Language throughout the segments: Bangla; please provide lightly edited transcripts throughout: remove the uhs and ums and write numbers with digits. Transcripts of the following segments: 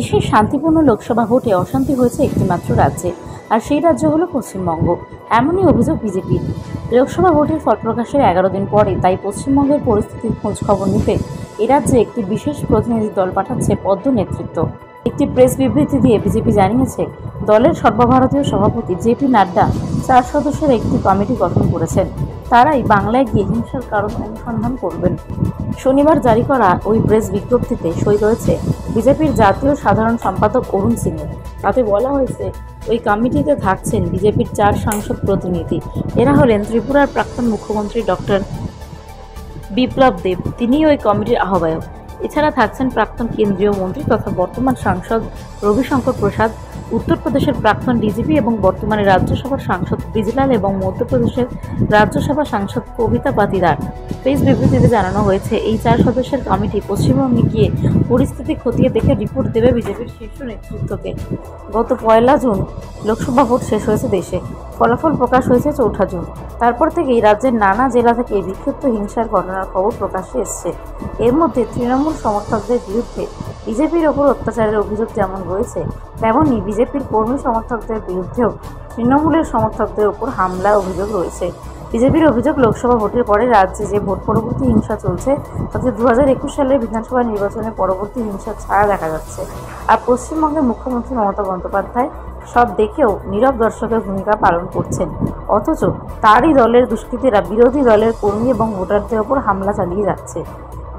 দেশের শান্তিপূর্ণ লোকসভা ভোটে অশান্তি হয়েছে একটিমাত্র রাজ্যে, আর সেই রাজ্য হলো পশ্চিমবঙ্গ। এমনই অভিযোগ বিজেপির। লোকসভা ভোটের ফল প্রকাশের 11 দিন পরে তাই পশ্চিমবঙ্গের পরিস্থিতির খোঁজ খবর নিতে এ রাজ্যে একটি বিশেষ প্রতিনিধি দল পাঠাচ্ছে পদ্ম নেতৃত্ব। একটি প্রেস বিবৃতি দিয়ে বিজেপি জানিয়েছে, দলের সর্বভারতীয় সভাপতি জেপি নাড্ডা 4 সদস্যের একটি কমিটি গঠন করেছেন। তারাই বাংলায় গিয়ে হিংসার কারণ অনুসন্ধান করবেন। শনিবার জারি করা ওই প্রেস বিজ্ঞপ্তিতে সই রয়েছে বিজেপির জাতীয় সাধারণ সম্পাদক অরুণ সিংয়ের। তাতে বলা হয়েছে, ওই কমিটিতে থাকছেন বিজেপির 4 সাংসদ প্রতিনিধি। এরা হলেন ত্রিপুরার প্রাক্তন মুখ্যমন্ত্রী ডক্টর বিপ্লব দেব, তিনিই ওই কমিটির আহ্বায়ক। এছাড়া থাকছেন প্রাক্তন কেন্দ্রীয় মন্ত্রী তথা বর্তমান সাংসদ রবিশঙ্কর প্রসাদ, উত্তরপ্রদেশের প্রাক্তন ডিজিপি এবং বর্তমানে রাজ্যসভার সাংসদ ব্রিজলাল এবং মধ্যপ্রদেশের রাজ্যসভা সাংসদ কবিতা পাতিদার। প্রেস বিবৃতিতে জানানো হয়েছে, এই 4 সদস্যের কমিটি পশ্চিমবঙ্গে গিয়ে পরিস্থিতি খতিয়ে দেখে রিপোর্ট দেবে বিজেপির শীর্ষ নেতৃত্বকে। গত 1 জুন লোকসভা ভোট শেষ হয়েছে দেশে। ফলাফল প্রকাশ হয়েছে 4 জুন। তারপর থেকেই রাজ্যের নানা জেলা থেকে বিক্ষিপ্ত হিংসার ঘটনার খবর প্রকাশ্যে এসছে। এর মধ্যে তৃণমূল সমর্থকদের বিরুদ্ধে বিজেপির ওপর অত্যাচারের অভিযোগ যেমন রয়েছে, তেমনই বিজেপির কর্মী সমর্থকদের বিরুদ্ধেও তৃণমূলের সমর্থকদের ওপর হামলা অভিযোগ রয়েছে। বিজেপির অভিযোগ, লোকসভা ভোটের পরে রাজ্যে যে ভোট পরবর্তী হিংসা চলছে তাতে 2021 সালের বিধানসভা নির্বাচনে পরবর্তী হিংসার ছায়া দেখা যাচ্ছে। আর পশ্চিমবঙ্গের মুখ্যমন্ত্রী মমতা বন্দ্যোপাধ্যায় সব দেখেও নীরব দর্শকের ভূমিকা পালন করছেন, অথচ তারই দলের দুষ্কৃতীরা বিরোধী দলের কর্মী এবং ভোটারদের ওপর হামলা চালিয়ে যাচ্ছে।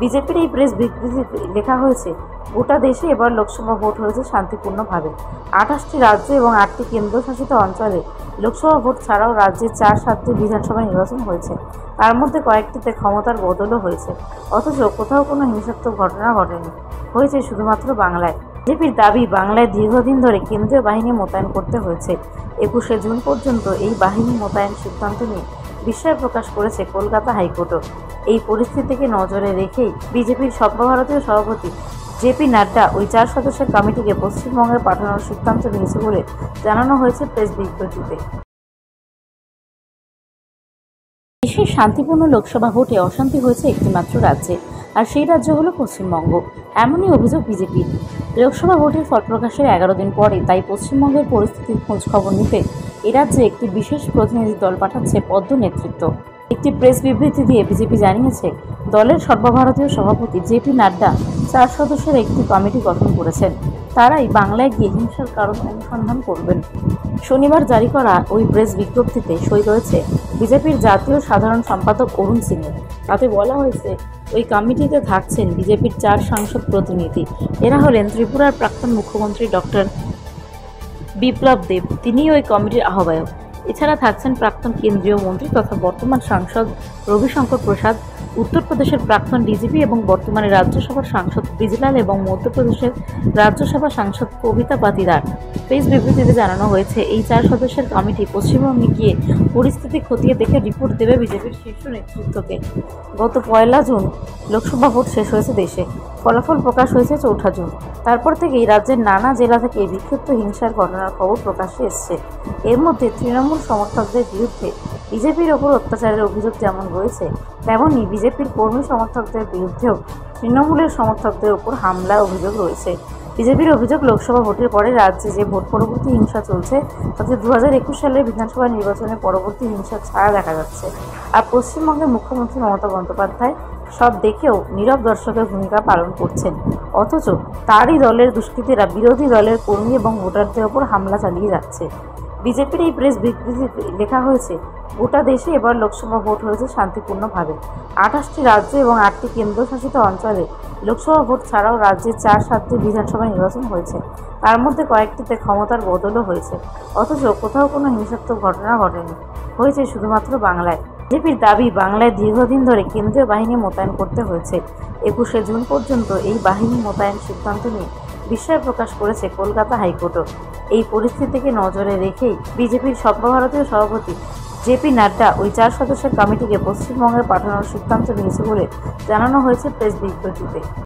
বিজেপির এই প্রেস বিবৃতিতে লেখা হয়েছে, গোটা দেশে এবার লোকসভা ভোট হয়েছে শান্তিপূর্ণভাবে। 28টি রাজ্য এবং 8টি কেন্দ্রশাসিত অঞ্চলে লোকসভা ভোট ছাড়াও রাজ্যে 4-7টি বিধানসভা নির্বাচন হয়েছে। তার মধ্যে কয়েকটিতে ক্ষমতার বদলও হয়েছে, অথচ কোথাও কোনো হিংসাত্মক ঘটনা ঘটেনি, হয়েছে শুধুমাত্র বাংলায়। বিজেপির দাবি, বাংলায় দীর্ঘদিন ধরে কেন্দ্রীয় বাহিনী মোতায়েন করতে হয়েছে। 21শে জুন পর্যন্ত এই বাহিনী মোতায়েন সিদ্ধান্ত নিয়ে বিস্ময় প্রকাশ করেছে কলকাতা হাইকোর্টও। এই পরিস্থিতিকে নজরে রেখেই বিজেপির সর্বভারতীয় সভাপতি জেপি নাড্ডা ওই 4 সদস্যের কমিটিকে পশ্চিমবঙ্গে পাঠানোর সিদ্ধান্ত নিয়েছে বলে জানানো হয়েছে প্রেস বিবৃতিতে। দেশের শান্তিপূর্ণ লোকসভা ভোটে অশান্তি হয়েছে একটিমাত্র রাজ্যে, আর সেই রাজ্য হলো পশ্চিমবঙ্গ। এমনই অভিযোগ বিজেপির। লোকসভা ভোটের ফল প্রকাশের 11 দিন পরে তাই পশ্চিমবঙ্গের পরিস্থিতির খোঁজ খবর নিতে এ রাজ্যে একটি বিশেষ প্রতিনিধি দল পাঠাচ্ছে পদ্ম নেতৃত্ব। একটি প্রেস বিবৃতি দিয়ে বিজেপি জানিয়েছে, দলের সর্বভারতীয় সভাপতি জেপি নাড্ডা 4 সদস্যের একটি কমিটি গঠন করেছেন। তারাই বাংলায় গিয়ে হিংসার কারণ অনুসন্ধান করবেন। শনিবার জারি করা ওই প্রেস বিজ্ঞপ্তিতে সই রয়েছে বিজেপির জাতীয় সাধারণ সম্পাদক অরুণ সিংয়ের। তাতে বলা হয়েছে, ওই কমিটিতে থাকছেন বিজেপির 4 সাংসদ প্রতিনিধি। এরা হলেন ত্রিপুরার প্রাক্তন মুখ্যমন্ত্রী ডক্টর বিপ্লব দেব, তিনিই ওই কমিটির আহ্বায়ক। এছাড়া থাকছেন প্রাক্তন কেন্দ্রীয় মন্ত্রী তথা বর্তমান সাংসদ রবিশঙ্কর প্রসাদ, উত্তরপ্রদেশের প্রাক্তন ডিজিপি এবং বর্তমানে রাজ্যসভার সাংসদ ব্রিজলাল এবং মধ্যপ্রদেশের রাজ্যসভা সাংসদ কবিতা পাতিদার। প্রেস বিবৃতিতে জানানো হয়েছে, এই 4 সদস্যের কমিটি পশ্চিমবঙ্গে গিয়ে পরিস্থিতি খতিয়ে দেখে রিপোর্ট দেবে বিজেপির শীর্ষ নেতৃত্বকে। গত 1 জুন লোকসভা ভোট শেষ হয়েছে দেশে। ফলাফল প্রকাশ হয়েছে 4 জুন। তারপর থেকেই রাজ্যের নানা জেলা থেকে বিক্ষিপ্ত হিংসার ঘটনার খবর প্রকাশ্যে এসছে। এর মধ্যে তৃণমূল সমর্থকদের বিরুদ্ধে বিজেপির ওপর অত্যাচারের অভিযোগ যেমন রয়েছে, তেমনই বিজেপির কর্মী সমর্থকদের বিরুদ্ধেও তৃণমূলের সমর্থকদের ওপর হামলা অভিযোগ রয়েছে। বিজেপির অভিযোগ, লোকসভা ভোটের পরে রাজ্যে যে ভোট পরবর্তী হিংসা চলছে তাতে 2021 সালের বিধানসভা নির্বাচনে পরবর্তী হিংসার ছায়া দেখা যাচ্ছে। আর পশ্চিমবঙ্গের মুখ্যমন্ত্রী মমতা বন্দ্যোপাধ্যায় সব দেখেও নীরব দর্শকের ভূমিকা পালন করছেন, অথচ তারই দলের দুষ্কৃতীরা বিরোধী দলের কর্মী এবং ভোটারদের ওপর হামলা চালিয়ে যাচ্ছে। বিজেপির এই প্রেস বিবৃতিতে লেখা হয়েছে, গোটা দেশে এবার লোকসভা ভোট হয়েছে শান্তিপূর্ণভাবে। 28টি রাজ্য এবং 8টি কেন্দ্রশাসিত অঞ্চলে লোকসভা ভোট ছাড়াও রাজ্যে 4-7টি বিধানসভা নির্বাচন হয়েছে। তার মধ্যে কয়েকটিতে ক্ষমতার বদলও হয়েছে, অথচ কোথাও কোনো হিংসাত্মক ঘটনা ঘটেনি, হয়েছে শুধুমাত্র বাংলায়। বিজেপির দাবি, বাংলায় দীর্ঘদিন ধরে কেন্দ্রীয় বাহিনী মোতায়েন করতে হয়েছে। 21শে জুন পর্যন্ত এই বাহিনী মোতায়েন সিদ্ধান্ত নিয়ে বিস্ময় প্রকাশ করেছে কলকাতা হাইকোর্টও। এই পরিস্থিতিকে নজরে রেখেই বিজেপির সর্বভারতীয় সভাপতি জেপি নাড্ডা ওই 4 সদস্যের কমিটিকে পশ্চিমবঙ্গে পাঠানোর সিদ্ধান্ত নিয়েছে বলে জানানো হয়েছে প্রেস বিবৃতিতে।